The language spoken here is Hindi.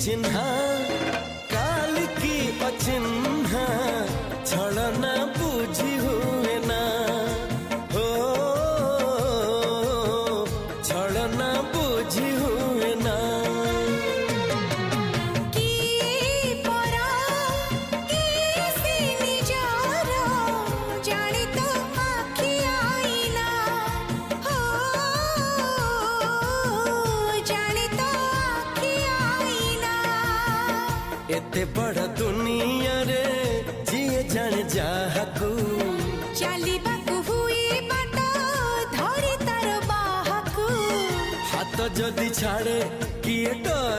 चिन्हा काल की अचिन्हा छलना बुझी हुए ना हो छलना बुझी हुए ना एते बड़ा दुनिया रे जिए जान जाहकू चलिबाकू हुई बाट धरी तार बाहकू हाथ जदि छाड़े किए डर